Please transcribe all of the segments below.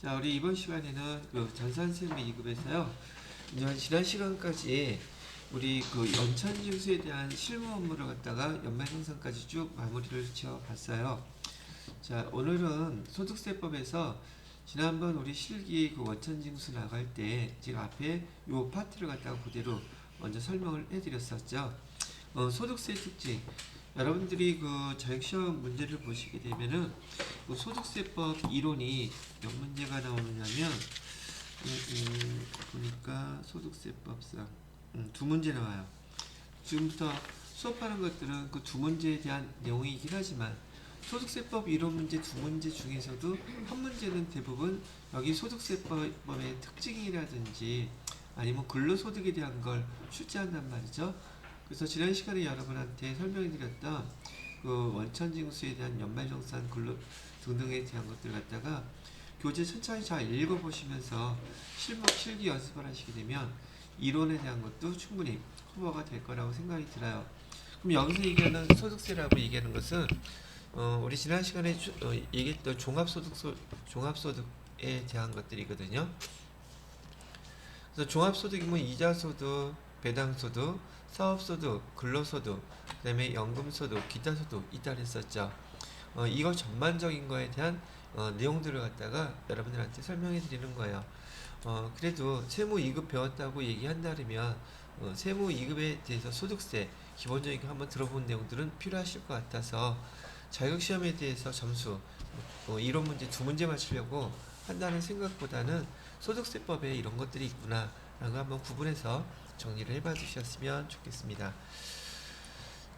자, 우리 이번 시간에는 그 전산세무 2급에서요. 지난 시간까지 우리 그 연천징수에 대한 실무 업무를 갖다가 연말정산까지 쭉 마무리를 지어봤어요. 자, 오늘은 소득세법에서 지난번 우리 실기 그 원천징수 나갈 때 제가 앞에 요 파트를 갖다가 그대로 먼저 설명을 해드렸었죠. 소득세 특징. 여러분들이 그 자격시험 문제를 보시게 되면은 그 소득세법 이론이 몇 문제가 나오느냐면 보니까 소득세법상 두 문제 나와요. 지금부터 수업하는 것들은 그 두 문제에 대한 내용이긴 하지만 소득세법 이론 문제 두 문제 중에서도 한 문제는 대부분 여기 소득세법의 특징이라든지 아니면 근로소득에 대한 걸 출제한단 말이죠. 그래서 지난 시간에 여러분한테 설명해드렸던 그 원천징수에 대한 연말정산 근로 등등에 대한 것들 갖다가 교재 천천히 잘 읽어보시면서 실기 연습을 하시게 되면 이론에 대한 것도 충분히 커버가 될 거라고 생각이 들어요. 그럼 여기서 얘기하는 소득세라고 얘기하는 것은 우리 지난 시간에 얘기했던 종합소득에 대한 것들이거든요. 그래서 종합소득이면 이자소득, 배당소득, 사업소득, 근로소득, 그 다음에 연금소득, 기타소득 있다 그랬었죠. 이거 전반적인 거에 대한 내용들을 갖다가 여러분들한테 설명해 드리는 거예요. 그래도 세무 2급 배웠다고 얘기한다면 세무 2급에 대해서 소득세 기본적인 거 한번 들어본 내용들은 필요하실 것 같아서 자격시험에 대해서 점수 이론 문제 두 문제 맞추려고 한다는 생각보다는 소득세법에 이런 것들이 있구나 라는 거 한번 구분해서 정리를 해봐 주셨으면 좋겠습니다.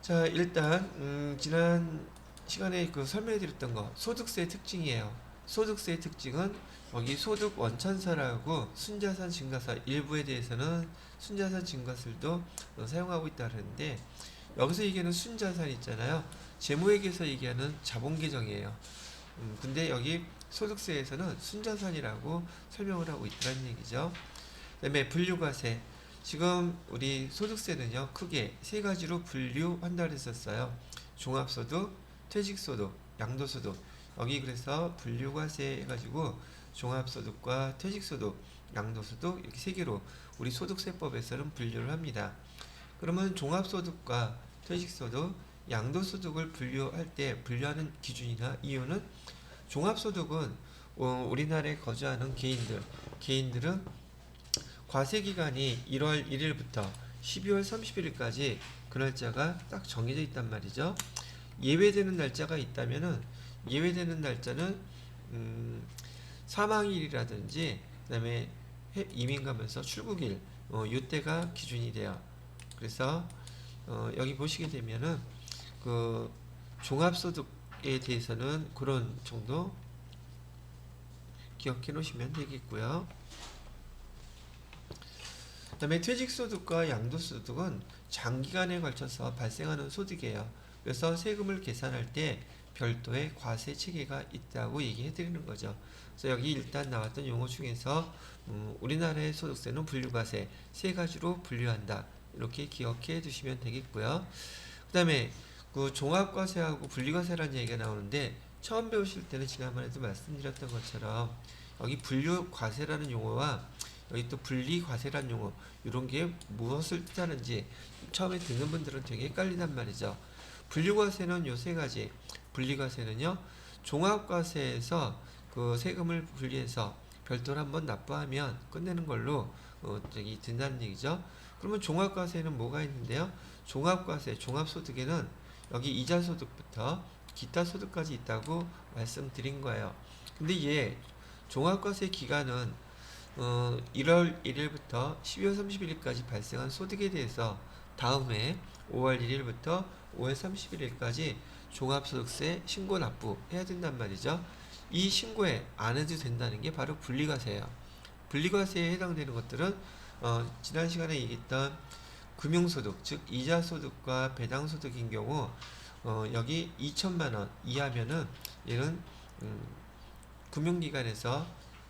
자, 일단 지난 시간에 그 설명해 드렸던 거 소득세 특징이에요. 소득세의 특징은 여기 소득 원천사라고 순자산 증가사 일부에 대해서는 순자산 증가설도 사용하고 있다는데 여기서 얘기하는 순자산 있잖아요. 재무회계에서 얘기하는 자본계정이에요. 근데 여기 소득세에서는 순자산이라고 설명을 하고 있다는 얘기죠. 그 다음에 분류과세. 지금 우리 소득세는요, 크게 세 가지로 분류한다 그랬었어요. 종합소득, 퇴직소득, 양도소득. 여기 그래서 분류과세 해가지고 종합소득과 퇴직소득, 양도소득 이렇게 세 개로 우리 소득세법에서는 분류를 합니다. 그러면 종합소득과 퇴직소득, 양도소득을 분류할 때 분류하는 기준이나 이유는 종합소득은 우리나라에 거주하는 개인들은 과세기간이 1월 1일부터 12월 31일까지 그 날짜가 딱 정해져 있단 말이죠. 예외되는 날짜가 있다면은 예외되는 날짜는 사망일이라든지 그다음에 이민 가면서 출국일 이때가 기준이 돼요. 그래서 여기 보시게 되면은 그 종합소득에 대해서는 그런 정도 기억해 놓으시면 되겠고요. 그 다음에 퇴직소득과 양도소득은 장기간에 걸쳐서 발생하는 소득이에요. 그래서 세금을 계산할 때 별도의 과세 체계가 있다고 얘기해 드리는 거죠. 그래서 여기 일단 나왔던 용어 중에서 우리나라의 소득세는 분류과세 세 가지로 분류한다. 이렇게 기억해 두시면 되겠고요. 그 다음에 그 종합과세하고 분리과세라는 얘기가 나오는데 처음 배우실 때는 지난번에도 말씀드렸던 것처럼 여기 분류과세라는 용어와 여기 또 분리과세라는 용어 이런 게 무엇을 뜻하는지 처음에 듣는 분들은 되게 헷갈린단 말이죠. 분류과세는 요 세 가지. 분리과세는요, 종합과세에서 그 세금을 분리해서 별도로 한번 납부하면 끝내는 걸로 된다는 얘기죠. 그러면 종합과세는 뭐가 있는데요? 종합과세, 종합소득에는 여기 이자소득부터 기타소득까지 있다고 말씀드린 거예요. 근데 얘 종합과세 기간은 1월 1일부터 12월 31일까지 발생한 소득에 대해서 다음 해 5월 1일부터 5월 31일까지 종합소득세 신고 납부해야 된단 말이죠. 이 신고에 안 해도 된다는 게 바로 분리과세예요. 분리과세에 해당되는 것들은 지난 시간에 얘기했던 금융소득, 즉 이자소득과 배당소득인 경우 여기 2천만 원 이하면은 얘는 금융기관에서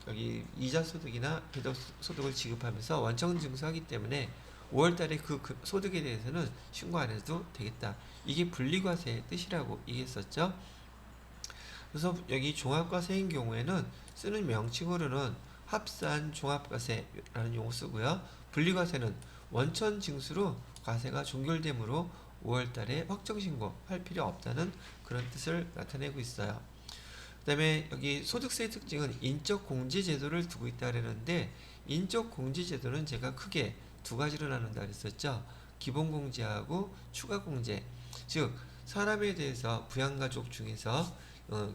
여기 이자소득이나 배당소득을 지급하면서 원천징수하기 때문에 5월달에 그 소득에 대해서는 신고 안 해도 되겠다. 이게 분리과세의 뜻이라고 얘기했었죠. 그래서 여기 종합과세인 경우에는 쓰는 명칭으로는 합산 종합과세라는 용어 쓰고요. 분리과세는 원천 징수로 과세가 종결되므로 5월달에 확정신고할 필요 없다는 그런 뜻을 나타내고 있어요. 그 다음에 여기 소득세의 특징은 인적 공제 제도를 두고 있다 그러는데, 인적 공제 제도는 제가 크게 두 가지로 나눈다 그랬었죠. 기본 공제하고 추가 공제. 즉 사람에 대해서 부양가족 중에서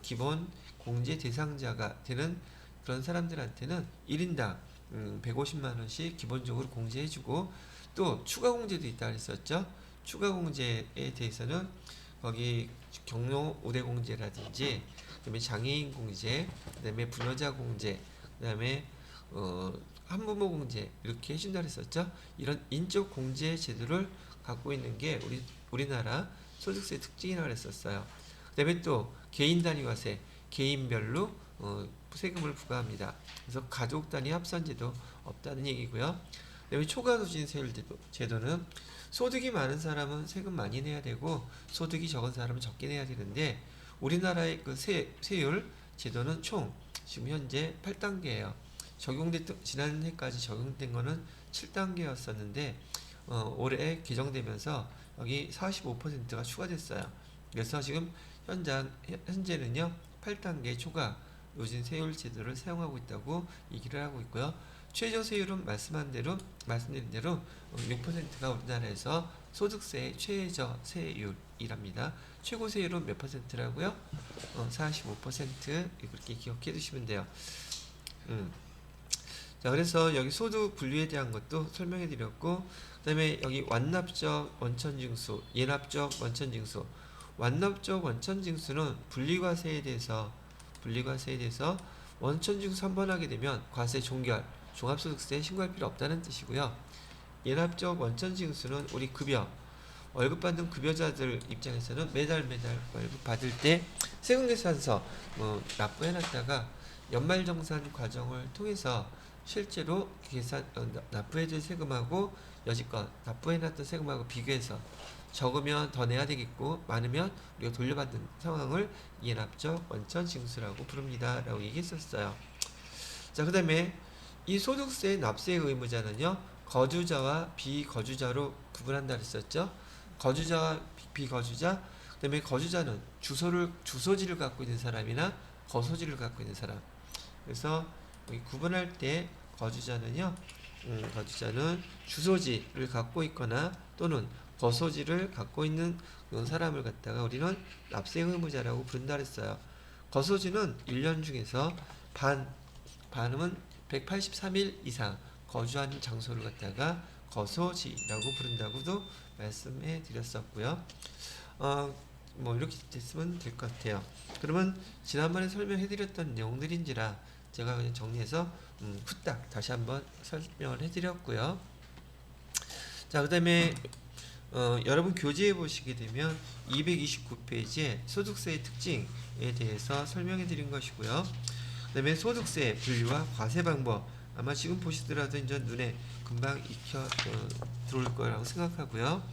기본 공제 대상자가 되는 그런 사람들한테는 1인당 150만 원씩 기본적으로 공제해주고, 또 추가 공제도 있다 그랬었죠. 추가 공제에 대해서는 거기 경로 우대 공제라든지, 그다음에 장애인 공제, 그다음에 부여자 공제, 그다음에 한부모 공제 이렇게 해준다 그랬었죠. 이런 인적 공제 제도를 갖고 있는 게 우리나라 소득세 특징이라고 그랬었어요. 그다음에 또 개인 단위과세, 개인별로 세금을 부과합니다. 그래서 가족 단위 합산제도 없다는 얘기고요. 그다음에 초과소진 세율 제도는 소득이 많은 사람은 세금 많이 내야 되고 소득이 적은 사람은 적게 내야 되는데, 우리나라의 그 세율 제도는 총 지금 현재 8단계예요. 지난해까지 적용된 거는 7단계였었는데 올해 개정되면서 여기 45%가 추가됐어요. 그래서 지금 현재는요 8단계 초과 요진 세율 제도를 사용하고 있다고 얘기를 하고 있고요. 최저 세율은 말씀드린 대로 6%가 우리나라에서 소득세의 최저 세율이랍니다. 최고 세율은 몇 %라고요? 45%. 그렇게 기억해 두시면 돼요. 자, 그래서 여기 소득 분류에 대한 것도 설명해 드렸고, 그 다음에 여기 완납적 원천징수, 예납적 원천징수. 완납적 원천징수는 분리과세에 대해서 원천징수 한 번 하게 되면 과세 종결, 종합소득세에 신고할 필요 없다는 뜻이고요. 예납적 원천징수는 우리 월급 받는 급여자들 입장에서는 매달 월급 받을 때 세금계산서 납부해놨다가 연말정산 과정을 통해서 실제로 납부해줄 세금하고 여지껏 납부해놨던 세금하고 비교해서 적으면 더 내야 되겠고 많으면 우리가 돌려받는 상황을 예납적 원천징수라고 부릅니다 라고 얘기했었어요. 자, 그 다음에 이 소득세 납세 의무자는요 거주자와 비거주자로 구분한다 그랬었죠. 거주자와 비거주자, 그 다음에 거주자는 주소지를 갖고 있는 사람이나 거소지를 갖고 있는 사람. 그래서 구분할 때 거주자는 주소지를 갖고 있거나 또는 거소지를 갖고 있는 사람을 갖다가 우리는 납세 의무자라고 부른다 그랬어요. 거소지는 1년 중에서 반은 183일 이상 거주하는 장소를 갖다가 거소지라고 부른다고도 말씀해 드렸었고요. 이렇게 됐으면 될 것 같아요. 그러면 지난번에 설명해 드렸던 내용들인지라 제가 그냥 정리해서 후딱 다시 한번 설명을 해 드렸고요. 자, 그 다음에 여러분 교재에 보시게 되면 229페이지에 소득세의 특징에 대해서 설명해 드린 것이고요. 그 다음에 소득세 분류와 과세 방법, 아마 지금 보시더라도 이제 눈에 금방 익혀 들어올 거라고 생각하고요.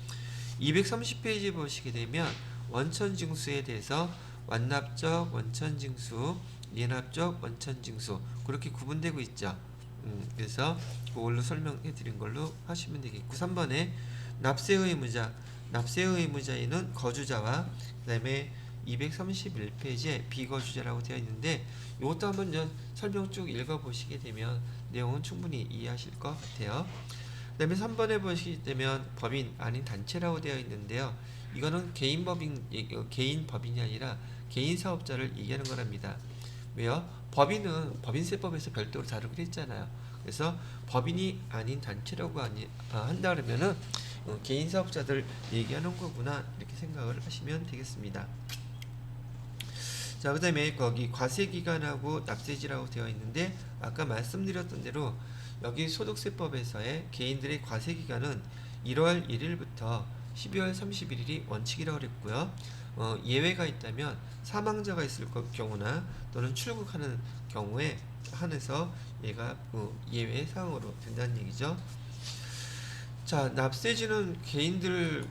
230페이지 보시게 되면 원천징수에 대해서 완납적 원천징수, 예납적 원천징수 그렇게 구분되고 있죠. 그래서 그걸로 설명해 드린 걸로 하시면 되겠고, 3번에 납세의무자에는 거주자와 그 다음에 231페이지에 비거주자라고 되어 있는데 이것도 한번 설명 쭉 읽어보시게 되면 내용은 충분히 이해하실 것 같아요. 그 다음에 3번에 보시게 되면 법인 아닌 단체라고 되어 있는데요. 이거는 개인 법인이 아니라 개인 사업자를 얘기하는 거랍니다. 왜요? 법인은 법인세법에서 별도로 다루기로 했잖아요. 그래서 법인이 아닌 단체라고 한다 그러면은 개인 사업자들 얘기하는 거구나 이렇게 생각을 하시면 되겠습니다. 자, 그 다음에 거기 과세기간하고 납세지라고 되어 있는데 아까 말씀드렸던 대로 여기 소득세법에서의 개인들의 과세기간은 1월 1일부터 12월 31일이 원칙이라고 그랬고요. 예외가 있다면 사망자가 있을 경우나 또는 출국하는 경우에 한해서 얘가 예외 사항으로 된다는 얘기죠. 자, 납세주는 개인들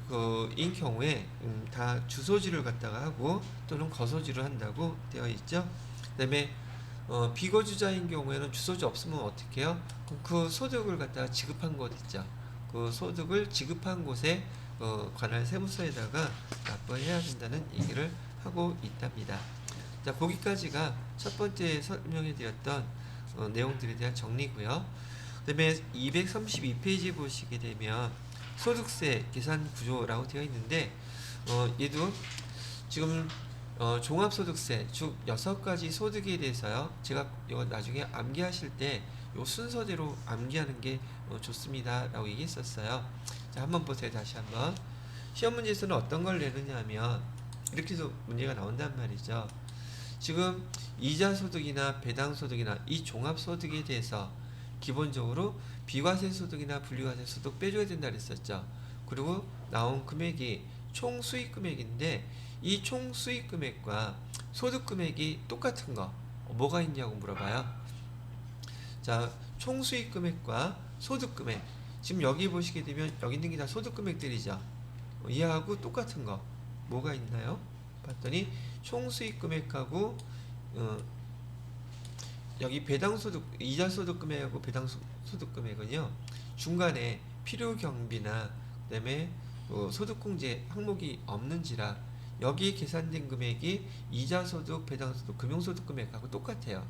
인 경우에 다 주소지를 갖다가 하고 또는 거소지를 한다고 되어 있죠. 그다음에 비거주자인 경우에는 주소지 없으면 어떻게 해요? 그 소득을 갖다가 지급한 곳 있죠. 그 소득을 지급한 곳에 관할 세무서에다가 납부해야 된다는 얘기를 하고 있답니다. 자, 거기까지가 첫 번째 설명해 드렸던 내용들에 대한 정리고요. 그 다음에 232페이지 보시게 되면 소득세 계산 구조라고 되어 있는데 얘도 지금 종합소득세 즉 6가지 소득에 대해서요. 제가 이거 나중에 암기하실 때 요 순서대로 암기하는 게 좋습니다 라고 얘기했었어요. 자, 한번 보세요. 다시 한번 시험 문제에서는 어떤 걸 내느냐 하면 이렇게 해서 문제가 나온단 말이죠. 지금 이자소득이나 배당소득이나 이 종합소득에 대해서 기본적으로 비과세소득이나 분리과세소득 빼줘야 된다 그랬었죠. 그리고 나온 금액이 총 수익금액인데 이 총 수익금액과 소득금액이 똑같은 거 뭐가 있냐고 물어봐요. 자, 총 수익금액과 소득금액 지금 여기 보시게 되면 여기 있는 게 다 소득금액들이죠. 이하고 똑같은 거 뭐가 있나요? 봤더니 총 수익금액하고 여기 배당소득 이자소득금액하고 배당소득금액은요 중간에 필요경비나 그다음에 소득공제 항목이 없는지라 여기에 계산된 금액이 이자소득, 배당소득, 금융소득금액하고 똑같아요.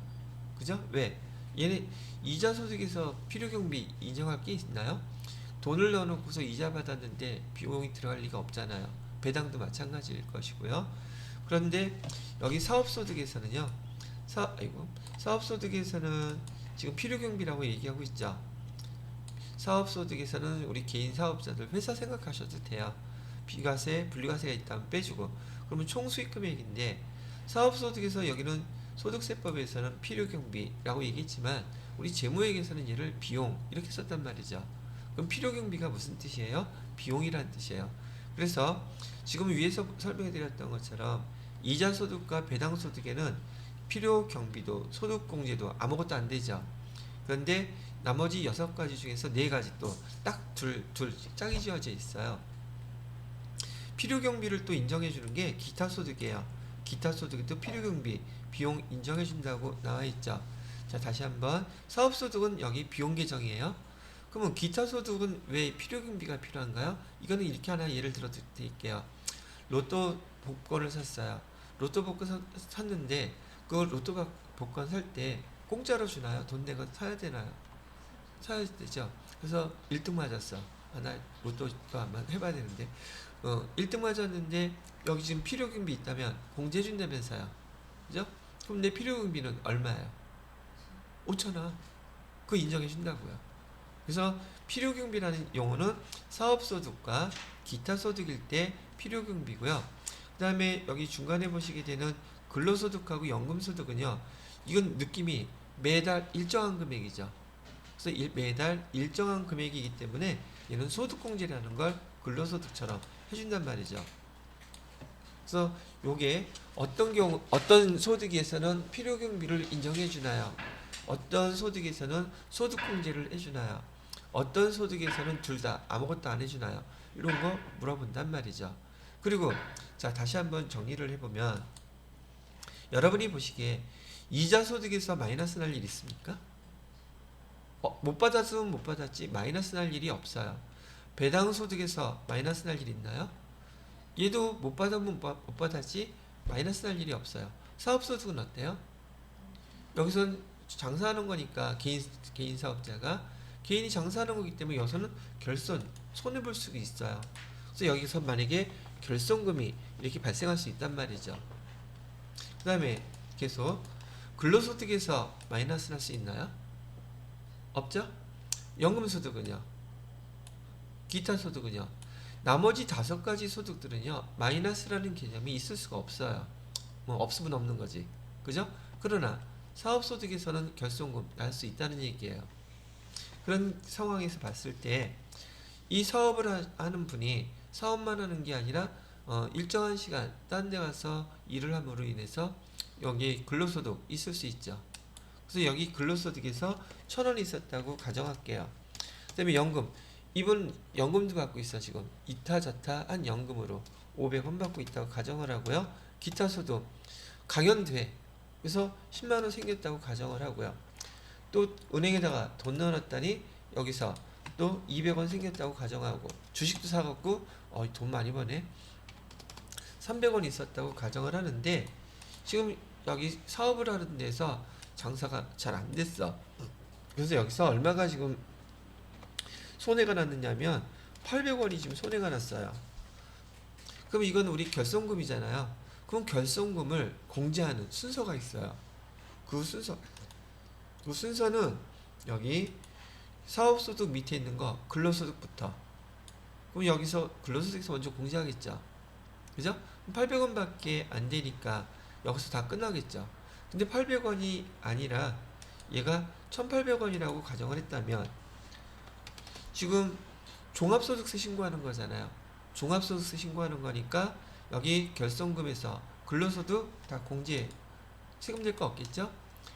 그죠? 왜? 얘네 이자소득에서 필요경비 인정할 게 있나요? 돈을 넣어놓고서 이자 받았는데 비용이 들어갈 리가 없잖아요. 배당도 마찬가지일 것이고요. 그런데 여기 사업소득에서는요. 사업소득에서는 지금 필요경비라고 얘기하고 있죠. 사업소득에서는 우리 개인 사업자들 회사 생각하셔도 돼요. 비과세, 분리과세가 있다면 빼주고 그러면 총 수익금액인데 사업소득에서 여기는 소득세법에서는 필요경비라고 얘기했지만 우리 재무회계에서는 얘를 비용 이렇게 썼단 말이죠. 그럼 필요경비가 무슨 뜻이에요? 비용이란 뜻이에요. 그래서 지금 위에서 설명해드렸던 것처럼 이자소득과 배당소득에는 필요경비도 소득공제도 아무것도 안 되죠. 그런데 나머지 6가지 중에서 4가지 또 딱 둘 짝이 지어져 있어요. 필요경비를 또 인정해주는 게 기타소득이에요. 기타소득도 필요경비 비용 인정해준다고 나와있죠. 자, 다시 한번 사업소득은 여기 비용 계정이에요. 그러면 기타소득은 왜 필요경비가 필요한가요? 이거는 이렇게 하나 예를 들어 드릴게요. 로또 복권을 샀어요. 로또 복권 샀는데 그 로또 복권 살 때 공짜로 주나요? 돈 내고 사야 되나요? 사야 되죠. 그래서 1등 맞았어. 나 로또도 한번 해봐야 되는데 1등 맞았는데 여기 지금 필요경비 있다면 공제해준다면서요. 그죠? 그럼 내 필요경비는 얼마예요? 5,000원. 그거 인정해준다고요. 그래서 필요경비라는 용어는 사업소득과 기타소득일 때 필요경비고요. 그 다음에 여기 중간에 보시게 되는 근로소득하고 연금소득은요. 이건 느낌이 매달 일정한 금액이죠. 그래서 매달 일정한 금액이기 때문에 얘는 소득공제라는 걸 근로소득처럼 해준단 말이죠. 그래서 요게 어떤 소득에서는 필요경비를 인정해주나요? 어떤 소득에서는 소득공제를 해주나요? 어떤 소득에서는 둘 다 아무것도 안 해주나요? 이런 거 물어본단 말이죠. 그리고 자, 다시 한번 정리를 해보면 여러분이 보시기에 이자소득에서 마이너스 날 일 있습니까? 못 받았으면 못 받았지 마이너스 날 일이 없어요. 배당소득에서 마이너스 날 일 있나요? 얘도 못 받으면 못 받았지 마이너스 날 일이 없어요. 사업소득은 어때요? 여기선 장사하는 거니까 개인 사업자가 개인이 장사하는 거기 때문에 여기서는 손해볼 수가 있어요. 그래서 여기서 만약에 결손금이 이렇게 발생할 수 있단 말이죠. 그 다음에 계속 근로소득에서 마이너스 날 수 있나요? 없죠? 연금소득은요? 기타 소득은요? 나머지 5가지 소득들은요 마이너스라는 개념이 있을 수가 없어요. 뭐 없으면 없는 거지. 그죠? 그러나 사업소득에서는 결손금 날 수 있다는 얘기예요. 그런 상황에서 봤을 때 이 사업을 하는 분이 사업만 하는 게 아니라 일정한 시간 딴 데 가서 일을 함으로 인해서 여기 근로소득 있을 수 있죠. 그래서 여기 근로소득에서 1,000원 있었다고 가정할게요. 그 다음에 연금 이분 연금도 받고 있어. 지금 이타 저타 한 연금으로 500원 받고 있다고 가정을 하고요. 기타 소득 강연돼. 그래서 10만원 생겼다고 가정을 하고요. 또 은행에다가 돈 넣어놨더니 여기서 또 200원 생겼다고 가정하고, 주식도 사갖고 돈 많이 버네, 300원 있었다고 가정을 하는데, 지금 여기 사업을 하는 데서 장사가 잘 안 됐어. 그래서 여기서 얼마가 지금 손해가 났느냐면 800원이 지금 손해가 났어요. 그럼 이건 우리 결손금이잖아요. 그럼 결손금을 공제하는 순서가 있어요. 그 순서는 여기 사업소득 밑에 있는 거 근로소득부터. 그럼 여기서 근로소득에서 먼저 공제하겠죠. 그죠? 800원밖에 안 되니까 여기서 다 끝나겠죠. 근데 800원이 아니라 얘가 1800원이라고 가정을 했다면, 지금 종합소득세 신고하는 거잖아요. 종합소득세 신고하는 거니까 여기 결손금에서 근로소득 다 공제, 세금 낼 거 없겠죠?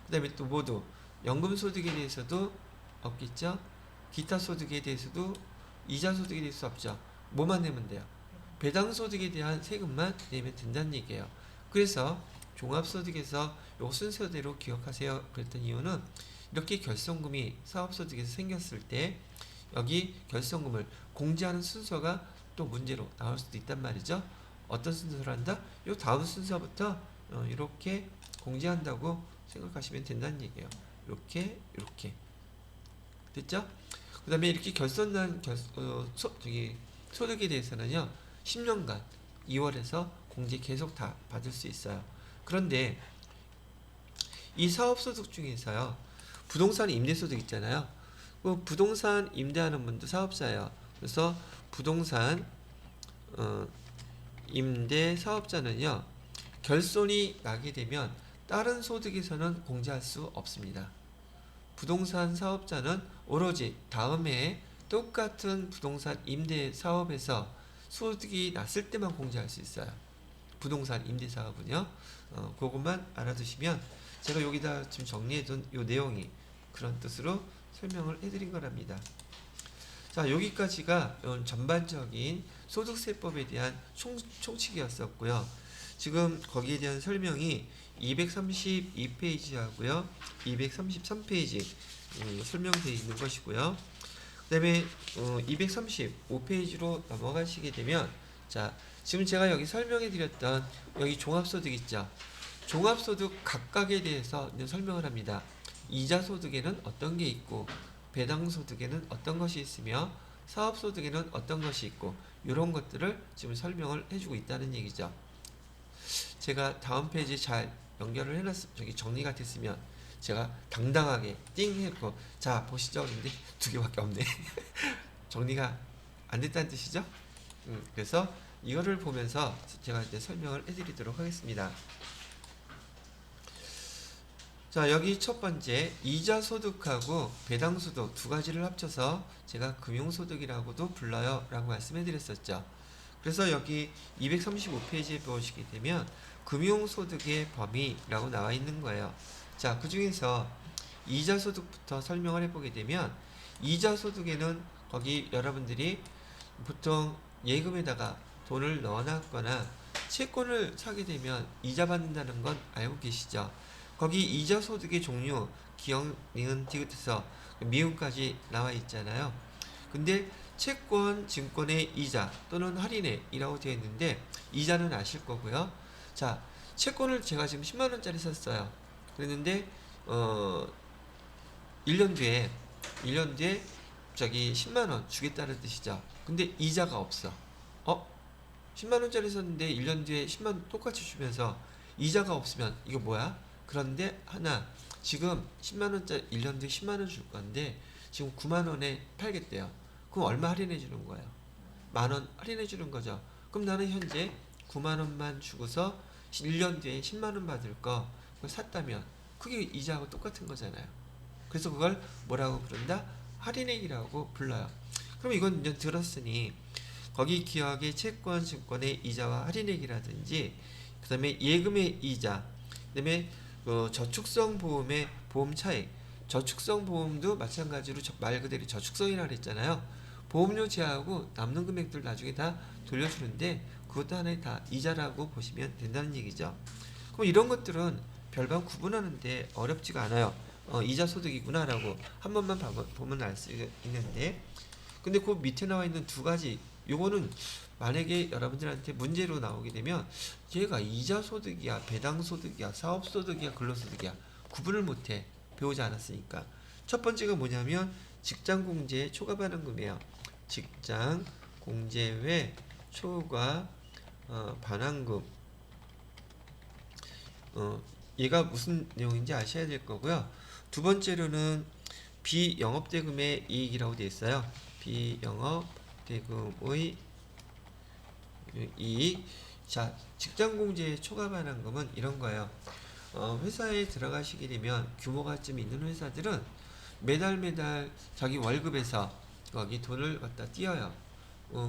그 다음에 또 모두 연금소득에 대해서도 없겠죠? 기타 소득에 대해서도, 이자 소득에 대해서 없죠. 뭐만 내면 돼요? 배당소득에 대한 세금만 내면 된다는 얘기예요. 그래서 종합소득에서 요 순서대로 기억하세요 그랬던 이유는, 이렇게 결손금이 사업소득에서 생겼을 때 여기 결손금을 공제하는 순서가 또 문제로 나올 수도 있단 말이죠. 어떤 순서로 한다? 요 다음 순서부터 이렇게 공제한다고 생각하시면 된다는 얘기예요. 이렇게 됐죠? 그 다음에 이렇게 결손난 소득에 대해서는요 10년간 2월에서 공제 계속 다 받을 수 있어요. 그런데 이 사업소득 중에서요 부동산 임대소득 있잖아요. 그 부동산 임대하는 분도 사업자예요. 그래서 부동산 임대 사업자는요 결손이 나게 되면 다른 소득에서는 공제할 수 없습니다. 부동산 사업자는 오로지 다음 해에 똑같은 부동산 임대 사업에서 소득이 났을 때만 공제할 수 있어요. 부동산 임대 사업은요. 그것만 알아두시면, 제가 여기다 지금 정리해둔 이 내용이 그런 뜻으로 설명을 해드린 거랍니다. 자, 여기까지가 전반적인 소득세법에 대한 총칙이었었고요. 지금 거기에 대한 설명이 232페이지하고요 233페이지 설명되어 있는 것이고요. 그 다음에 235페이지로 넘어가시게 되면, 자, 지금 제가 여기 설명해 드렸던 여기 종합소득 있죠. 종합소득 각각에 대해서 설명을 합니다. 이자소득에는 어떤 게 있고, 배당소득에는 어떤 것이 있으며, 사업소득에는 어떤 것이 있고, 이런 것들을 지금 설명을 해주고 있다는 얘기죠. 제가 다음 페이지에 잘 연결을 해놨으면, 정리가 됐으면 제가 당당하게 띵 해놓고, 자 보시죠. 근데 두 개밖에 없네. 정리가 안 됐다는 뜻이죠. 그래서 이거를 보면서 제가 이제 설명을 해드리도록 하겠습니다. 자, 여기 첫 번째 이자소득하고 배당소득 두 가지를 합쳐서 제가 금융소득이라고도 불러요 라고 말씀해 드렸었죠. 그래서 여기 235페이지에 보시게 되면 금융소득의 범위라고 나와 있는 거예요. 자, 그 중에서 이자소득부터 설명을 해보게 되면, 이자소득에는 거기 여러분들이 보통 예금에다가 돈을 넣어놨거나 채권을 사게 되면 이자 받는다는 건 알고 계시죠? 거기 이자소득의 종류, 기역, 니은, 디귿에서 미음까지 나와 있잖아요. 근데 채권, 증권의 이자 또는 할인액이라고 되어 있는데, 이자는 아실 거고요. 자, 채권을 제가 지금 10만원짜리 샀어요. 그랬는데 1년 뒤에 저기 10만원 주겠다는 뜻이죠. 근데 이자가 없어. 10만원짜리 샀는데 1년 뒤에 10만원 똑같이 주면서 이자가 없으면 이거 뭐야? 그런데 하나, 지금 10만원짜리 1년 뒤에 10만원 줄 건데 지금 9만원에 팔겠대요. 그럼 얼마 할인해 주는 거예요? 만원 할인해 주는 거죠. 그럼 나는 현재 9만원만 주고서 1년 뒤에 10만원 받을 거 그걸 샀다면 그게 이자하고 똑같은 거잖아요. 그래서 그걸 뭐라고 부른다? 할인액이라고 불러요. 그럼 이건 이제 들었으니 거기 기억의 채권, 증권의 이자와 할인액이라든지, 그 다음에 예금의 이자, 그 다음에 저축성 보험의 보험 차익, 저축성 보험도 마찬가지로 말 그대로 저축성이라고 그랬잖아요. 보험료 제하고 남는 금액들 나중에 다 돌려주는데 그것도 하나의 다 이자라고 보시면 된다는 얘기죠. 그럼 이런 것들은 별반 구분하는데 어렵지가 않아요. 이자 소득이구나라고 한 번만 보면 알 수 있는데, 근데 그 밑에 나와 있는 두 가지, 요거는 만약에 여러분들한테 문제로 나오게 되면 얘가 이자 소득이야, 배당 소득이야, 사업 소득이야, 근로 소득이야 구분을 못해. 배우지 않았으니까. 첫 번째가 뭐냐면 직장 공제 초과 반환금이에요. 직장 공제 외 초과 반환금. 얘가 무슨 내용인지 아셔야 될 거고요. 두 번째로는 비영업대금의 이익이라고 되어 있어요. 비영업대금의 이익. 자, 직장공제 초과 반환금은 이런 거예요. 회사에 들어가시게 되면 규모가 좀 있는 회사들은 매달 자기 월급에서 거기 돈을 갖다 띄어요.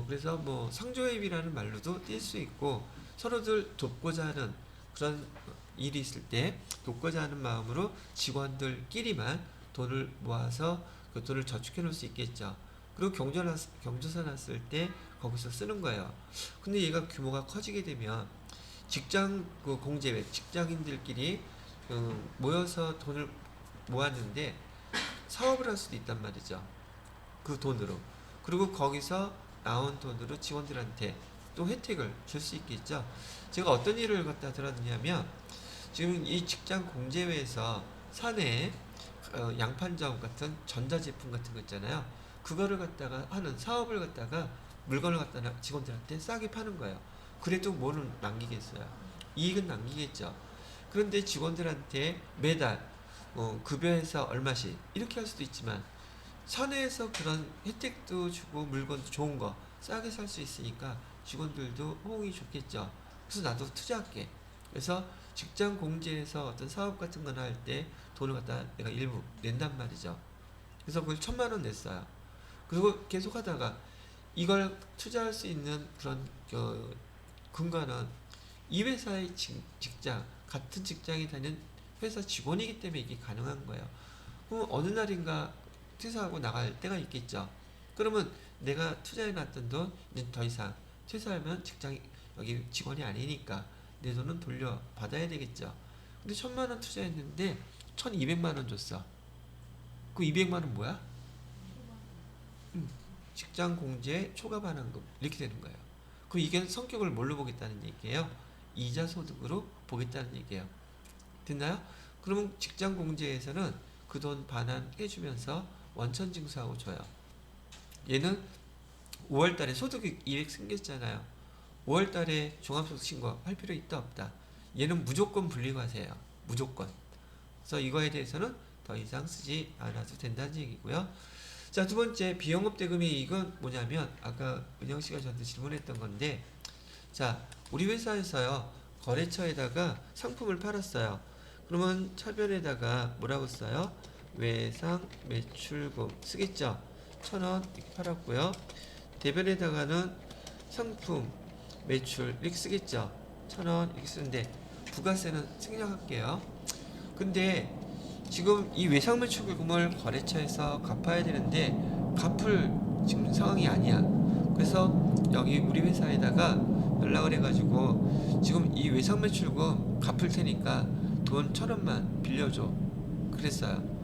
그래서 뭐 상조회비라는 말로도 뛸 수 있고, 서로들 돕고자 하는 그런 일이 있을 때 돕고자 하는 마음으로 직원들끼리만 돈을 모아서 그 돈을 저축해 놓을 수 있겠죠. 그리고 경조사 났을 때 거기서 쓰는 거예요. 근데 얘가 규모가 커지게 되면 직장 그 공제외 직장인들끼리 모여서 돈을 모았는데 사업을 할 수도 있단 말이죠. 그 돈으로. 그리고 거기서 나온 돈으로 직원들한테 또 혜택을 줄 수 있겠죠. 제가 어떤 일을 갖다 들었냐면, 지금 이 직장 공제회에서 사내에 양판점 같은 전자제품 같은 거 있잖아요. 그거를 갖다가 하는 사업을 갖다가 물건을 갖다가 직원들한테 싸게 파는 거예요. 그래도 뭐는 남기겠어요? 이익은 남기겠죠. 그런데 직원들한테 매달 급여에서 얼마씩 이렇게 할 수도 있지만, 사내에서 그런 혜택도 주고 물건도 좋은 거 싸게 살 수 있으니까 직원들도 호응이 좋겠죠. 그래서 나도 투자할게. 그래서 직장 공제에서 어떤 사업 같은 거나 할 때 돈을 갖다 내가 일부 낸단 말이죠. 그래서 그걸 1,000만 원 냈어요. 그리고 계속 하다가 이걸 투자할 수 있는 그런 근거는 이 회사의 직장, 같은 직장에 다니는 회사 직원이기 때문에 이게 가능한 거예요. 그럼 어느 날인가 퇴사하고 나갈 때가 있겠죠. 그러면 내가 투자해 놨던 돈 이제 더 이상 퇴사하면 직장이 여기 직원이 아니니까 내 돈은 돌려 받아야 되겠죠. 근데 1,000만 원 투자했는데 1,200만 원 줬어. 그 200만 원 뭐야? 직장 공제 초과 반환금 이렇게 되는 거예요. 그 이게 성격을 뭘로 보겠다는 얘기예요? 이자 소득으로 보겠다는 얘기예요. 됐나요? 그러면 직장 공제에서는 그 돈 반환해 주면서 원천 징수하고 줘요. 얘는 5월달에 소득 이익 생겼잖아요. 5월달에 종합소득 신고 할 필요 있다 없다? 얘는 무조건 분리과세예요. 무조건. 그래서 이거에 대해서는 더 이상 쓰지 않아도 된다는 얘기고요. 자, 두 번째 비영업대금의 이익은 뭐냐면, 아까 은영씨가 저한테 질문했던 건데, 자, 우리 회사에서요 거래처에다가 상품을 팔았어요. 그러면 차변에다가 뭐라고 써요? 외상 매출금 쓰겠죠. 1,000원 이렇게 팔았고요. 대변에다가는 상품 매출 이렇게 쓰겠죠. 1,000원 이렇게 쓰는데 부가세는 생략할게요. 근데 지금 이 외상 매출금을 거래처에서 갚아야 되는데 갚을 지금 상황이 아니야. 그래서 여기 우리 회사에다가 연락을 해가지고 지금 이 외상 매출금 갚을 테니까 돈 1,000원만 빌려줘. 그랬어요.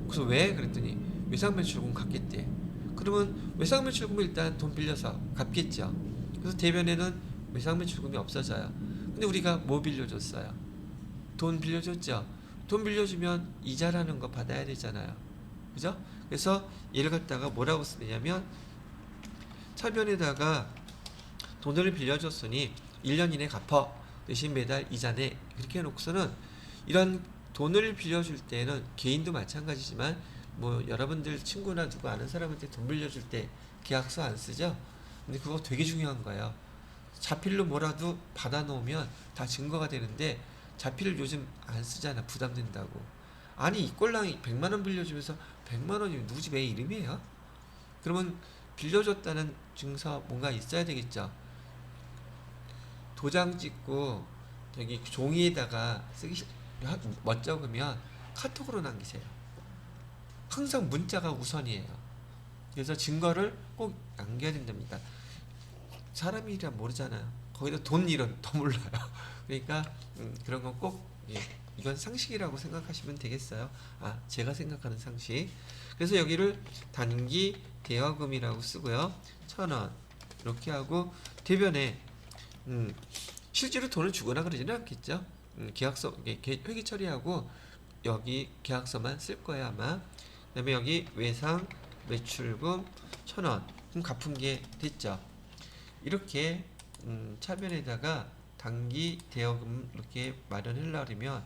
그래서 왜? 그랬더니 외상 매출금 갚겠대. 그러면 외상 매출금을 일단 돈 빌려서 갚겠죠. 그래서 대변에는 외상 매출금이 없어져요. 근데 우리가 뭐 빌려줬어요? 돈 빌려줬죠. 돈 빌려주면 이자라는 거 받아야 되잖아요. 그죠? 그래서 얘를 갖다가 뭐라고 쓰냐면, 차변에다가 돈을 빌려줬으니 1년 이내 갚어. 대신 매달 이자 내. 그렇게 해놓고서는, 이런 돈을 빌려줄 때는 개인도 마찬가지지만 뭐 여러분들 친구나 누구 아는 사람한테 돈 빌려줄 때 계약서 안 쓰죠? 근데 그거 되게 중요한 거예요. 자필로 뭐라도 받아놓으면 다 증거가 되는데 자필을 요즘 안 쓰잖아. 부담된다고. 아니 이 꼴랑이 100만원 빌려주면서 100만원이 누구 집 애 이름이에요? 그러면 빌려줬다는 증서 뭔가 있어야 되겠죠. 도장 찍고 저기 종이에다가 쓰기 멋쩍으면 카톡으로 남기세요. 항상 문자가 우선이에요. 그래서 증거를 꼭 남겨야 된답니다. 사람 일이란 모르잖아요. 거기다 돈 일은 더 몰라요. 그러니까 그런 건 꼭 이건 상식이라고 생각하시면 되겠어요. 아, 제가 생각하는 상식. 그래서 여기를 단기 대여금이라고 쓰고요. 1,000원 이렇게 하고 대변에 실제로 돈을 주거나 그러지는 않겠죠. 계약서 회계 처리하고 여기 계약서만 쓸 거예요 아마. 그다음에 여기 외상 매출금 1,000원 그럼 갚은 게 됐죠. 이렇게 차변에다가 단기 대여금 이렇게 마련하려면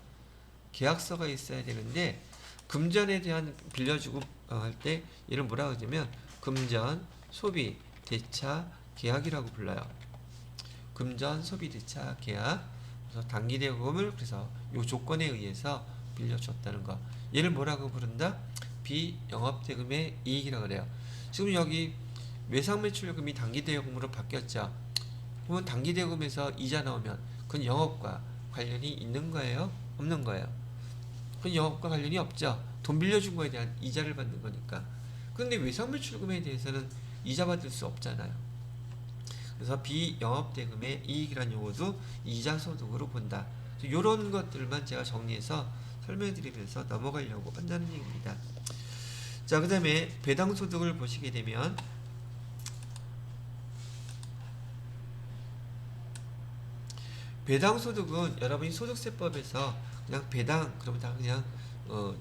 계약서가 있어야 되는데 금전에 대한 빌려주고 할 때 얘를 뭐라고 하냐면 금전 소비 대차 계약이라고 불러요. 금전 소비 대차 계약. 그래서 단기 대여금을 그래서 요 조건에 의해서 빌려줬다는 거. 얘를 뭐라고 부른다? 비영업대금의 이익이라고 그래요. 지금 여기 외상매출금이 단기대여금으로 바뀌었죠. 그러면 단기대여금에서 이자 나오면 그건 영업과 관련이 있는 거예요? 없는 거예요? 그건 영업과 관련이 없죠. 돈 빌려준 거에 대한 이자를 받는 거니까. 그런데 외상매출금에 대해서는 이자 받을 수 없잖아요. 그래서 비영업대금의 이익이라는 용어도 이자소득으로 본다. 이런 것들만 제가 정리해서 설명드리면서 넘어가려고 한다는 얘기입니다. 자, 그 다음에 배당소득을 보시게 되면 배당소득은 여러분이 소득세법에서 그냥 배당 그러면 다 그냥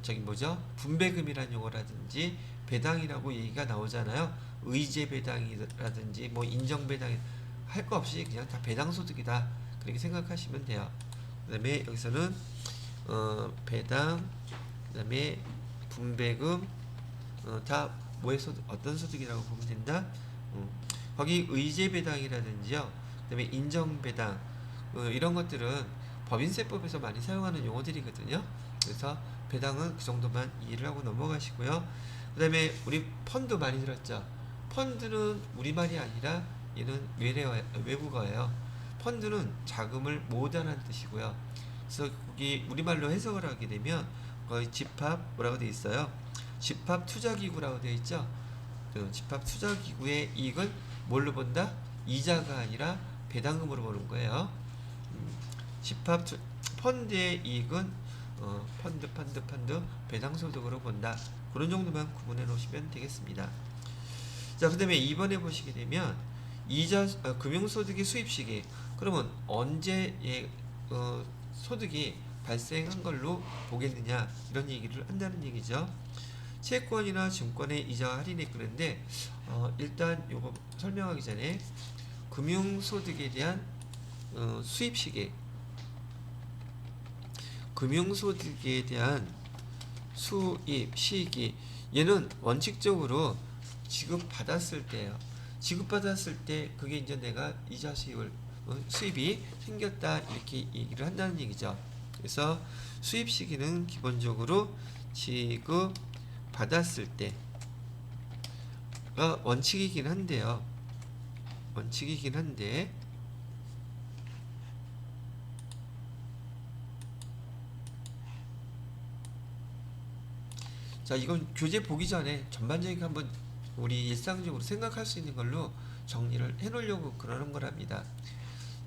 저기 뭐죠? 분배금이라는 용어라든지 배당이라고 얘기가 나오잖아요. 의제 배당이라든지 뭐 인정 배당 할 거 없이 그냥 다 배당소득이다 그렇게 생각하시면 돼요. 그 다음에 여기서는 배당 그 다음에 분배금 다 뭐의 소득 어떤 소득이라고 보면 된다. 거기 의제 배당이라든지요. 그 다음에 인정 배당 이런 것들은 법인세법에서 많이 사용하는 용어들이거든요. 그래서 배당은 그 정도만 이해를 하고 넘어가시고요. 그 다음에 우리 펀드 많이 들었죠. 펀드는 우리말이 아니라 얘는 외국어예요. 펀드는 자금을 모으다는 뜻이고요. 그래서 거기 우리말로 해석을 하게 되면 거의 집합 뭐라고 되어 있어요? 집합 투자기구라고 되어 있죠. 집합 투자기구의 이익을 뭘로 본다? 이자가 아니라 배당금으로 보는 거예요. 펀드의 이익은 펀드 배당소득으로 본다. 그런 정도만 구분해 놓으시면 되겠습니다. 자, 그 다음에 2번에 보시게 되면 금융소득의 수입 시기. 그러면 언제 소득이 발생한 걸로 보겠느냐 이런 얘기를 한다는 얘기죠. 채권이나 증권의 이자 할인이 그런데 일단 요거 설명하기 전에 금융소득에 대한 수입시기 금융소득에 대한 수입시기 얘는 원칙적으로 지급받았을 때예요. 지급받았을 때 그게 이제 내가 이자 수입이 생겼다 이렇게 얘기를 한다는 얘기죠. 그래서 수입시기는 기본적으로 지급받았을 때가 원칙이긴 한데요. 원칙이긴 한데 자, 이건 교재 보기 전에 전반적인 한번 우리 일상적으로 생각할 수 있는 걸로 정리를 해 놓으려고 그러는 거랍니다.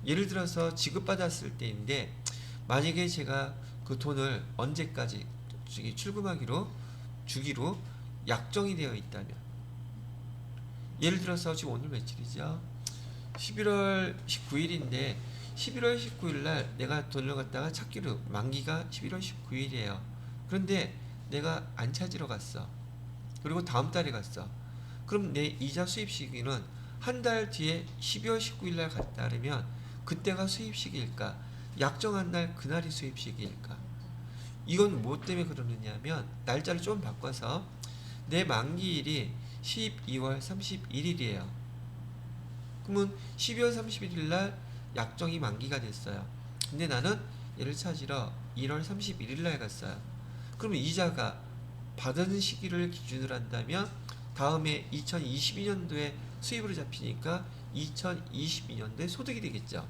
예를 들어서 지급받았을 때인데 만약에 제가 그 돈을 언제까지 주기로 약정이 되어 있다면 예를 들어서 지금 오늘 며칠이죠? 11월 19일인데 11월 19일 날 내가 돈을 갖다가 찾기로 만기가 11월 19일이에요. 그런데 내가 안 찾으러 갔어. 그리고 다음 달에 갔어. 그럼 내 이자 수입 시기는 한 달 뒤에 12월 19일 날 갔다 그러면 그때가 수입 시기일까? 약정한 날 그날이 수입 시기일까? 이건 뭐 때문에 그러느냐 하면 날짜를 좀 바꿔서 내 만기일이 12월 31일이에요. 그러면 12월 31일 날 약정이 만기가 됐어요. 근데 나는 얘를 찾으러 1월 31일 날 갔어요. 그러면 이자가 받은 시기를 기준으로 한다면 다음에 2022년도에 수입으로 잡히니까 2022년도에 소득이 되겠죠.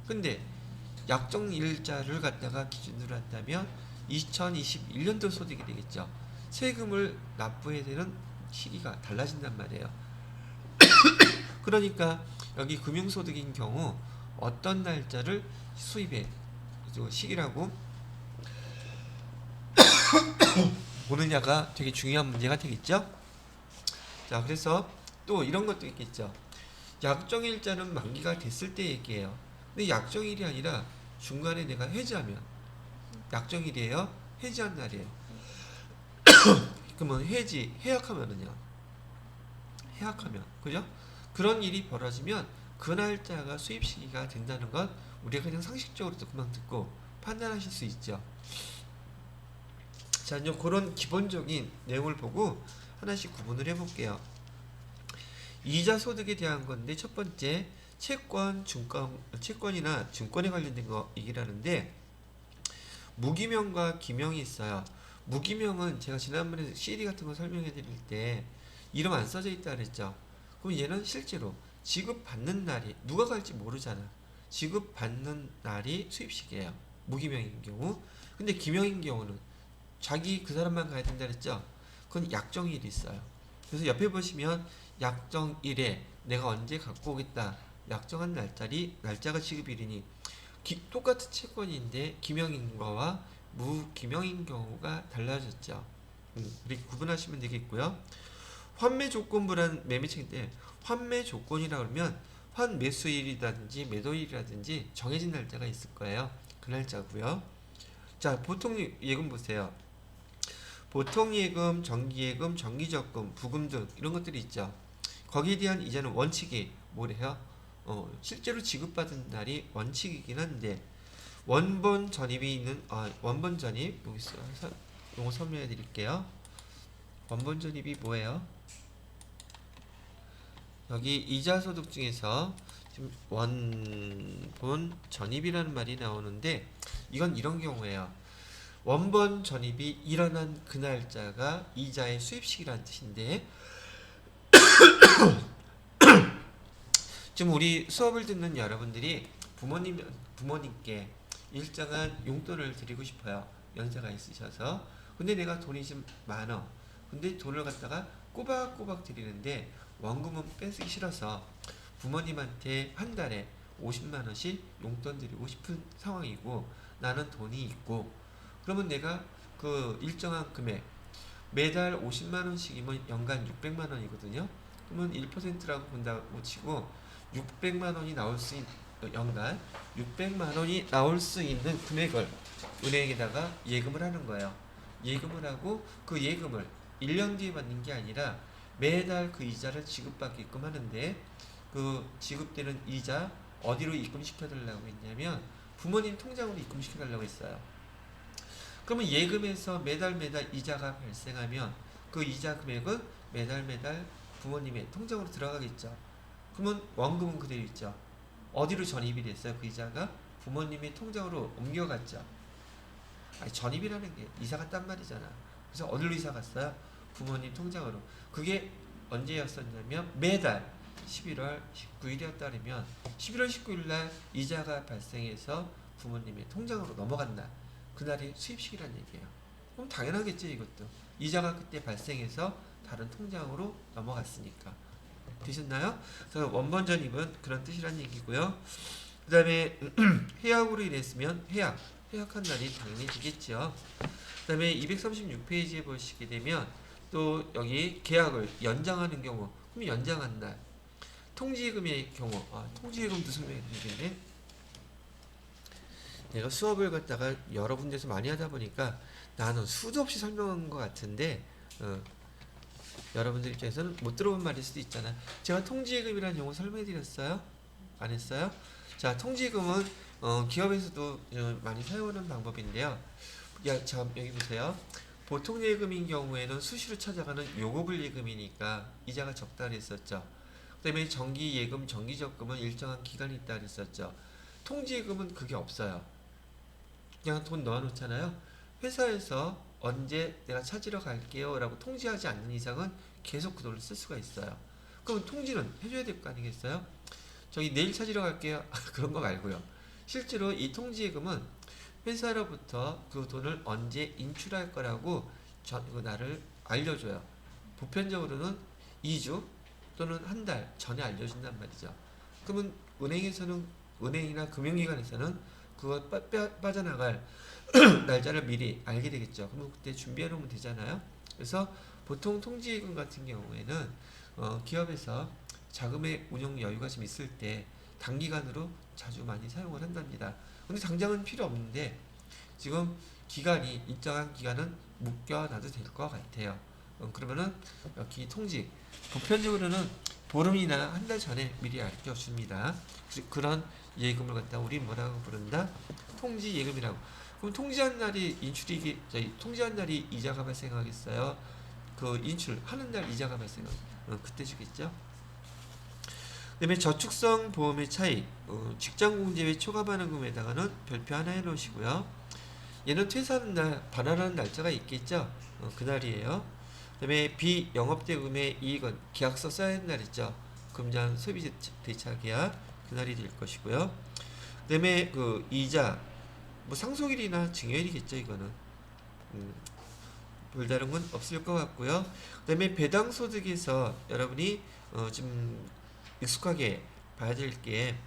근데 약정 일자를 갖다가 기준으로 한다면 2021년도 소득이 되겠죠. 세금을 납부해야 되는 시기가 달라진단 말이에요. 그러니까 여기 금융소득인 경우 어떤 날짜를 수입의 시기라고 보느냐가 되게 중요한 문제가 되겠죠. 자, 그래서 또 이런 것도 있겠죠. 약정일자는 만기가 됐을 때 얘기해요. 근데 약정일이 아니라 중간에 내가 해지하면 약정일이에요. 해지한 날이에요. 그러면 해약하면은요. 해약하면 그죠? 그런 일이 벌어지면 그 날짜가 수입 시기가 된다는 건 우리가 그냥 상식적으로도 그만 듣고 판단하실 수 있죠. 자, 이제 그런 기본적인 내용을 보고 하나씩 구분을 해볼게요. 이자 소득에 대한 건데 첫 번째 채권이나 증권에 관련된 거 얘기를 하는데 무기명과 기명이 있어요. 무기명은 제가 지난번에 CD 같은 거 설명해 드릴 때 이름 안 써져 있다 그랬죠. 그럼 얘는 실제로 지급받는 날이 누가 갈지 모르잖아. 지급받는 날이 수입식이에요. 무기명인 경우. 근데 기명인 경우는 자기 그 사람만 가야 된다 그랬죠. 그건 약정일이 있어요. 그래서 옆에 보시면 약정일에 내가 언제 갖고 오겠다. 약정한 날짜가 지급일이니 똑같은 채권인데 기명인 거와 무기명인 경우가 달라졌죠. 이렇게 구분하시면 되겠고요. 환매 조건부라는 매매책인데 환매 조건이라 그러면 환매수일이라든지 매도일이라든지 정해진 날짜가 있을 거예요. 그 날짜고요. 자, 보통 예금 보세요. 보통 예금, 정기예금, 정기적금, 부금 등 이런 것들이 있죠. 거기에 대한 이자는 원칙이 뭐래요? 실제로 지급받은 날이 원칙이긴 한데 원본 전입이 있는 원본 전입 여기 요거 설명해 드릴게요. 원본 전입이 뭐예요? 여기 이자 소득 중에서 지금 원본 전입이라는 말이 나오는데 이건 이런 경우예요. 원본 전입이 일어난 그 날짜가 이자의 수입식이라는 뜻인데 지금 우리 수업을 듣는 여러분들이 부모님께 일정한 용돈을 드리고 싶어요. 연세가 있으셔서. 근데 내가 돈이 좀 많아. 근데 돈을 갖다가 꼬박꼬박 드리는데 원금은 뺏기 싫어서 부모님한테 한 달에 50만 원씩 용돈 드리고 싶은 상황이고 나는 돈이 있고 그러면 내가 그 일정한 금액 매달 50만 원씩이면 연간 600만 원이거든요. 그러면 1%라고 본다고 치고 600만 원이 나올 수 있는 연간 600만 원이 나올 수 있는 금액을 은행에다가 예금을 하는 거예요. 예금을 하고 그 예금을 1년 뒤에 받는 게 아니라 매달 그 이자를 지급받게끔 하는데 그 지급되는 이자 어디로 입금시켜 달라고 했냐면 부모님 통장으로 입금시켜 달라고 했어요. 그러면 예금에서 매달 이자가 발생하면 그 이자 금액은 매달 부모님의 통장으로 들어가겠죠. 그러면 원금은 그대로 있죠. 어디로 전입이 됐어요? 그 이자가 부모님의 통장으로 옮겨갔죠. 아니, 전입이라는 게 이사 갔단 말이잖아. 그래서 어디로 이사 갔어요? 부모님 통장으로. 그게 언제였었냐면 매달 11월 19일이었다면 11월 19일 날 이자가 발생해서 부모님의 통장으로 넘어간 날. 그날이 수입식이란 얘기예요. 그럼 당연하겠지 이것도. 이자가 그때 발생해서 다른 통장으로 넘어갔으니까. 되셨나요? 그래서 원본 전입은 그런 뜻이란 얘기고요. 그 다음에 해약으로 인했으면 해약한 날이 당연히 되겠죠. 그 다음에 236페이지에 보시게 되면 또 여기 계약을 연장하는 경우 그럼 연장한 날 통지예금의 경우 통지예금도 설명해 드리겠네. 내가 수업을 갖다가 여러 군데서 많이 하다 보니까 나는 수도 없이 설명한 것 같은데 여러분들 입장에서는 못 들어본 말일 수도 있잖아. 제가 통지예금이라는 용어 설명해 드렸어요? 안 했어요? 자, 통지예금은 기업에서도 많이 사용하는 방법인데요. 자, 여기 보세요. 보통 예금인 경우에는 수시로 찾아가는 요구불 예금이니까 이자가 적다 그랬었죠. 그 다음에 정기예금, 정기적금은 일정한 기간이 있다 그랬었죠. 통지예금은 그게 없어요. 그냥 돈 넣어놓잖아요. 회사에서 언제 내가 찾으러 갈게요 라고 통지하지 않는 이상은 계속 그 돈을 쓸 수가 있어요. 그럼 통지는 해줘야 될 거 아니겠어요? 저기 내일 찾으러 갈게요. 그런 거 말고요. 실제로 이 통지예금은 회사로부터 그 돈을 언제 인출할 거라고 나를 알려줘요. 보편적으로는 2주 또는 한 달 전에 알려준단 말이죠. 그러면 은행이나 금융기관에서는 그거 빠져나갈 날짜를 미리 알게 되겠죠. 그러면 그때 준비해 놓으면 되잖아요. 그래서 보통 통지예금 같은 경우에는 기업에서 자금의 운용 여유가 좀 있을 때 단기간으로 자주 많이 사용을 한답니다. 근데 당장은 필요 없는데 지금 기간이 일정한 기간은 묶여놔도 될 것 같아요. 그러면은 여기 통지 보편적으로는 보름이나 한 달 전에 미리 알려줍니다. 그런 예금을 갖다 우리 뭐라고 부른다? 통지 예금이라고. 그럼 통지한 날이 통지한 날이 이자가 발생하겠어요? 그 인출하는 날 이자가 그때 주겠죠? 그다음에 저축성 보험의 차이, 직장공제외 초과반환금에 해당하는 별표 하나 해놓으시고요. 얘는 퇴사하는 날 반환하는 날짜가 있겠죠? 그날이에요. 그다음에 비영업대금의 이익은 계약서 써야 하는 날 있죠? 금전 소비 대차 계약 그날이 될 것이고요. 그다음에 그 이자 뭐 상속일이나 증여일이겠죠 이거는. 별다른 건 없을 것 같고요. 그다음에 배당 소득에서 여러분이 좀 익숙하게 봐야 될 게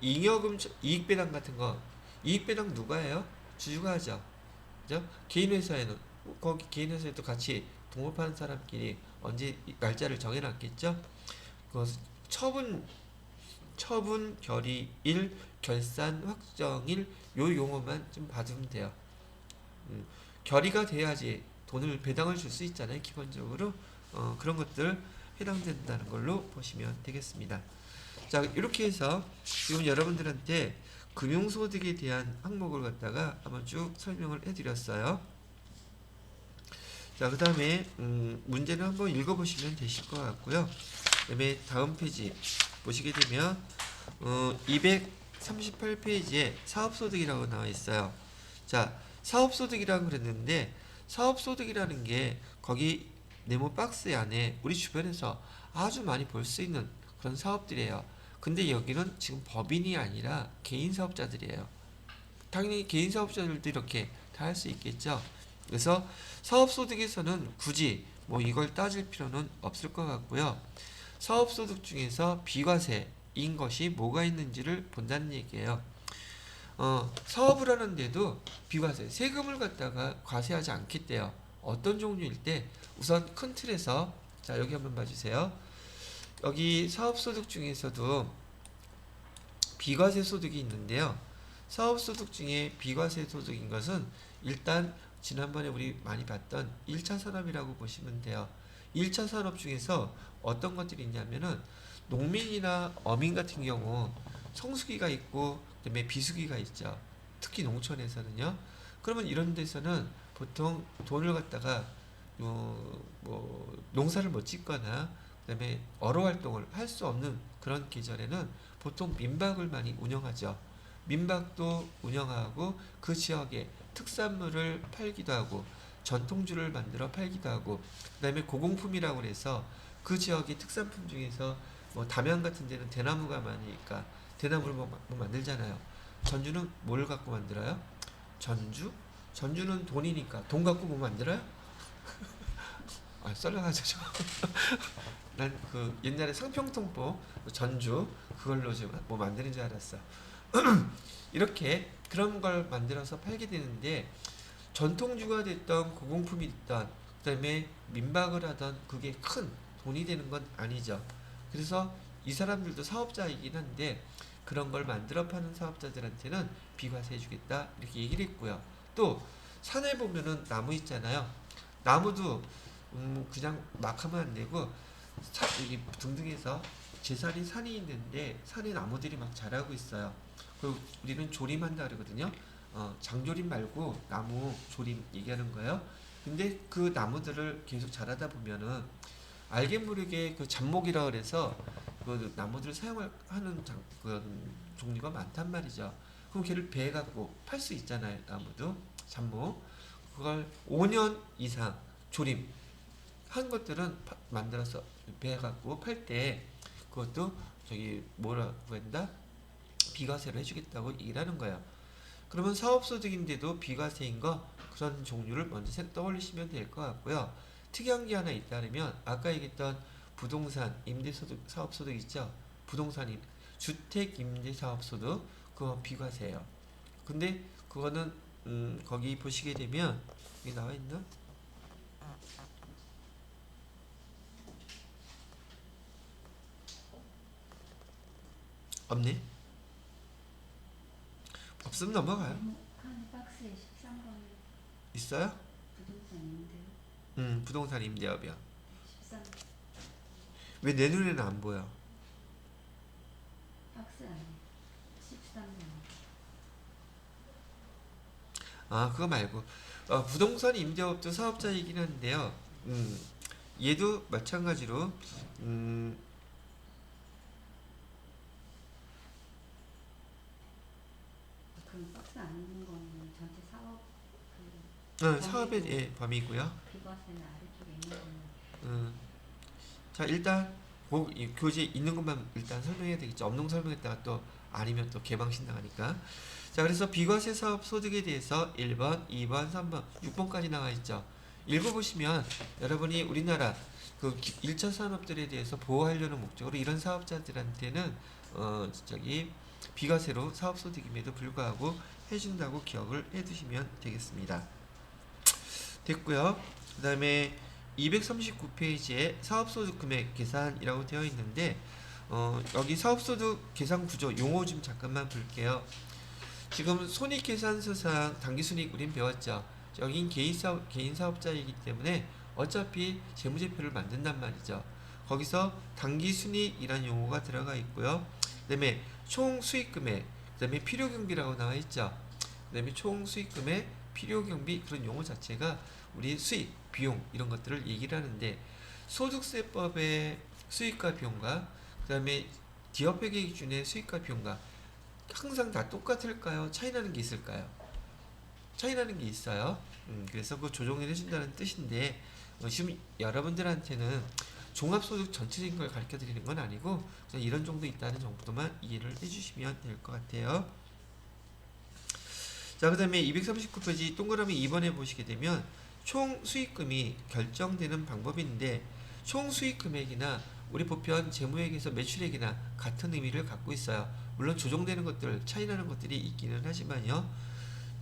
잉여금 이익 배당 같은 거 이익 배당 누가 해요? 주주가 하죠. 그죠? 개인 회사에는 거기 개인 회사에도 같이 동업하는 사람끼리 언제 날짜를 정해놨겠죠. 그 처분 결의일 결산 확정일 요 용어만 좀 봐주면 돼요. 결의가 돼야지 돈을 배당을 줄 수 있잖아요. 기본적으로 그런 것들 해당된다는 걸로 보시면 되겠습니다. 자, 이렇게 해서 지금 여러분들한테 금융소득에 대한 항목을 갖다가 한번 쭉 설명을 해드렸어요. 자, 그 다음에 문제를 한번 읽어보시면 되실 것 같고요. 그 다음에 다음 페이지 보시게 되면 238페이지에 사업소득이라고 나와 있어요. 자, 사업소득이라고 그랬는데 사업소득이라는 게 거기 네모 박스 안에 우리 주변에서 아주 많이 볼 수 있는 그런 사업들이에요. 근데 여기는 지금 법인이 아니라 개인 사업자들이에요. 당연히 개인 사업자들도 이렇게 다 할 수 있겠죠. 그래서 사업소득에서는 굳이 뭐 이걸 따질 필요는 없을 것 같고요. 사업소득 중에서 비과세인 것이 뭐가 있는지를 본다는 얘기예요. 사업을 하는데도 비과세, 세금을 갖다가 과세하지 않겠대요. 어떤 종류일 때 우선 큰 틀에서 자 여기 한번 봐주세요. 여기 사업소득 중에서도 비과세 소득이 있는데요. 사업소득 중에 비과세 소득인 것은 일단 지난번에 우리 많이 봤던 1차 산업이라고 보시면 돼요. 1차 산업 중에서 어떤 것들이 있냐면은 농민이나 어민 같은 경우 성수기가 있고 그다음에 비수기가 있죠. 특히 농촌에서는요. 그러면 이런 데서는 보통 돈을 갖다가 뭐 농사를 못 짓거나 그다음에 어로 활동을 할 수 없는 그런 계절에는 보통 민박을 많이 운영하죠. 민박도 운영하고 그 지역에 특산물을 팔기도 하고 전통주를 만들어 팔기도 하고 그다음에 고공품이라고 해서 그 지역의 특산품 중에서 뭐 담양 같은 데는 대나무가 많으니까 대나무를 뭐 만들잖아요. 전주는 뭘 갖고 만들어요? 전주? 전주는 돈이니까 돈 갖고 뭐 만들어요? 썰렁하죠. 난 그 옛날에 상평통보 전주 그걸로 뭐 만드는 줄 알았어. 이렇게 그런 걸 만들어서 팔게 되는데 전통주가 됐던 고공품이 됐던 그다음에 민박을 하던 그게 큰 돈이 되는 건 아니죠. 그래서 이 사람들도 사업자이긴 한데 그런 걸 만들어 파는 사업자들한테는 비과세 해주겠다 이렇게 얘기를 했고요. 또 산에 보면은 나무 있잖아요. 나무도 그냥 막 하면 안 되고 여기 등등해서 제산이 산이 있는데 산에 나무들이 막 자라고 있어요. 그리고 우리는 조림한다 그러거든요. 장조림 말고 나무 조림 얘기하는 거예요. 근데 그 나무들을 계속 자라다 보면은 알게 모르게 그 잡목이라 그래서 그 나무들을 사용하는 그 종류가 많단 말이죠. 그럼 걔를 배해 갖고 팔 수 있잖아요. 나무도 잡목. 그걸 5년 이상 조림 한 것들은 만들어서 배해 갖고 팔 때 그것도 저기 뭐라고 한다? 비과세를 해주겠다고 얘기를 하는 거예요. 그러면 사업소득인데도 비과세인 거 그런 종류를 먼저 떠올리시면 될 것 같고요. 특이한 게 하나 있다면 아까 얘기했던 부동산 임대소득 사업소득 있죠. 부동산 주택 임대사업소득 그거 비과세예요. 근데 그거는 거기 보시게 되면 여기 나와 있나? 없네. 없으면 넘어가요. 한 박스에 13번 있어요? 부동산인데요. 부동산 임대업이요. 13 왜 내 눈에는 안 보여? 박스 안에 13번. 아, 그거 말고 부동산 임대업도 사업자이긴 한데요. 얘도 마찬가지로 그럼 박스 안에 있는 거는 전체 사업 사업의 예, 범위고요. 비과세는 아래쪽에 있는 거는 자, 일단 이 교재 있는 것만 일단 설명해야 되겠죠. 없는 거 설명했다가 또 아니면 또 개방신 나가니까. 자, 그래서 비과세 사업 소득에 대해서 1번, 2번, 3번, 6번까지 나와 있죠. 읽어보시면 여러분이 우리나라 그 1차 산업들에 대해서 보호하려는 목적으로 이런 사업자들한테는 비과세로 사업 소득임에도 불구하고 해준다고 기억을 해두시면 되겠습니다. 됐고요. 그 다음에 239페이지에 사업소득 금액 계산이라고 되어 있는데 여기 사업소득 계산 구조 용어 좀 잠깐만 볼게요. 지금 손익계산서상 당기순이익 우린 배웠죠. 여긴 개인 사업자이기 때문에 어차피 재무제표를 만든단 말이죠. 거기서 당기순이익이라는 용어가 들어가 있고요. 그 다음에 총수익금액, 그 다음에 필요경비라고 나와 있죠. 그 다음에 총수익금액, 필요경비 그런 용어 자체가 우리 수익, 비용 이런 것들을 얘기를 하는데 소득세법의 수익과 비용과 그 다음에 기업회계 기준의 수익과 비용과 항상 다 똑같을까요? 차이나는 게 있을까요? 차이나는 게 있어요. 그래서 그 조정을 해준다는 뜻인데 지금 여러분들한테는 종합소득 전체적인 걸 가르쳐 드리는 건 아니고 그냥 이런 정도 있다는 정도만 이해를 해주시면 될 것 같아요. 자, 그 다음에 239페이지 동그라미 2번에 보시게 되면 총 수익금이 결정되는 방법인데 총 수익금액이나 우리 보편 재무액에서 매출액이나 같은 의미를 갖고 있어요. 물론 조정되는 것들, 차이나는 것들이 있기는 하지만요.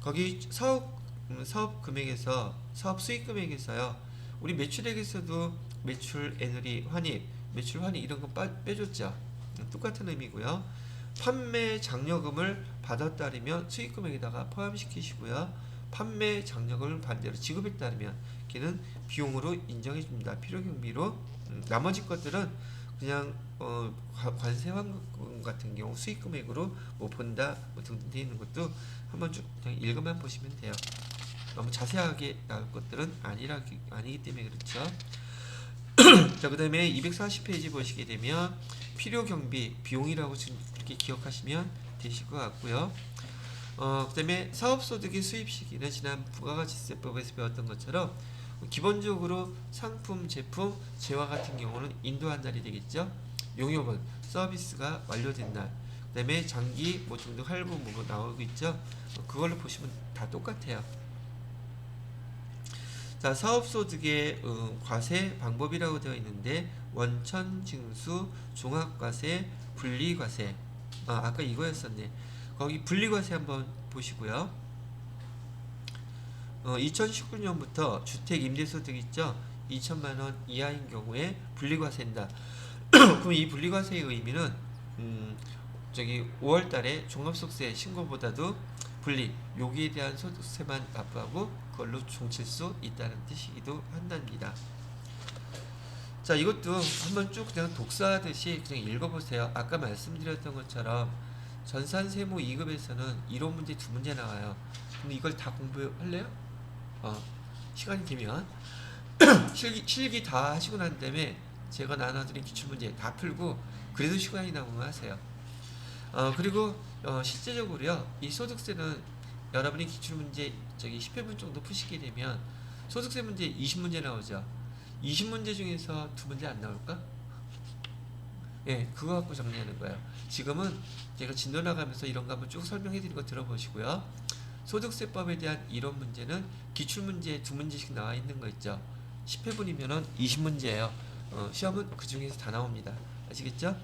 거기 사업 금액에서 사업 수익 금액에서요. 우리 매출액에서도 매출 애누리 환입, 매출 환입 이런 거 빼줬죠. 똑같은 의미고요. 판매 장려금을 받았다면 수익 금액에다가 포함시키시고요. 판매 장려금을 반대로 지급했다면 걔는 비용으로 인정해 줍니다. 필요 경비로. 나머지 것들은 그냥 관세 환급 같은 경우 수익 금액으로 뭐 본다 뭐 등등 되어 있는 것도 한번 쭉 그냥 읽어만 보시면 돼요. 너무 자세하게 나올 것들은 아니기 때문에 그렇죠. 자, 그 다음에 240페이지 보시게 되면 필요 경비 비용이라고 지금 그렇게 기억하시면 되실 것 같고요. 그 다음에 사업소득의 수입 시기는 지난 부가가치세법에서 배웠던 것처럼 기본적으로 상품, 제품, 재화 같은 경우는 인도한 날이 되겠죠. 용역은 서비스가 완료된 날. 그 다음에 장기, 뭐 중등 할부 뭐 나오고 있죠. 그걸로 보시면 다 똑같아요. 자, 사업소득의 과세 방법이라고 되어 있는데 원천 징수, 종합과세, 분리과세. 아까 이거였었네. 거기 분리과세 한번 보시고요. 2019년부터 주택 임대소득 있죠? 2천만 원 이하인 경우에 분리과세인다. 그럼 이 분리과세의 의미는 5월달에 종합소득세 신고보다도 분리 여기에 대한 소득세만 납부하고 그걸로 종칠 수 있다는 뜻이기도 한답니다. 자, 이것도 한번 쭉 그냥 독서하듯이 그냥 읽어보세요. 아까 말씀드렸던 것처럼 전산세무 2급에서는 이론 문제 2문제 나와요. 근데 이걸 다 공부할래요? 시간이 되면 실기 다 하시고 난 다음에 제가 나눠드린 기출문제 다 풀고 그래도 시간이 남으면 하세요. 그리고 실제적으로요, 이 소득세는 여러분이 기출문제 10회분 정도 푸시게 되면 소득세 문제 20문제 나오죠. 20문제 중에서 2문제 안 나올까? 예, 그거 갖고 정리하는 거예요. 지금은 제가 진도 나가면서 이런 거 한번 쭉 설명해 드린 거 들어보시고요. 소득세법에 대한 이론 문제는 기출문제 2문제씩 나와 있는 거 있죠. 10회분이면은 20문제예요. 시험은 그 중에서 다 나옵니다. 아시겠죠?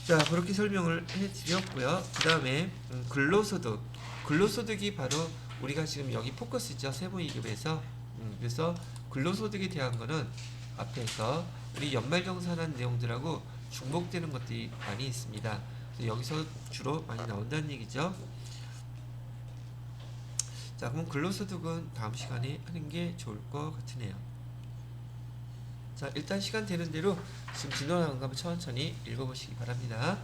자, 그렇게 설명을 해드렸고요. 그 다음에 근로소득. 근로소득이 바로 우리가 지금 여기 포커스죠. 세무2급에서. 그래서 근로소득에 대한 거는 앞에서 우리 연말정산한 내용들하고 중복되는 것들이 많이 있습니다. 그래서 여기서 주로 많이 나온다는 얘기죠. 자, 그럼 근로소득은 다음 시간에 하는 게 좋을 것 같으네요. 자, 일단 시간 되는 대로 지금 진도나간 거 천천히 읽어보시기 바랍니다.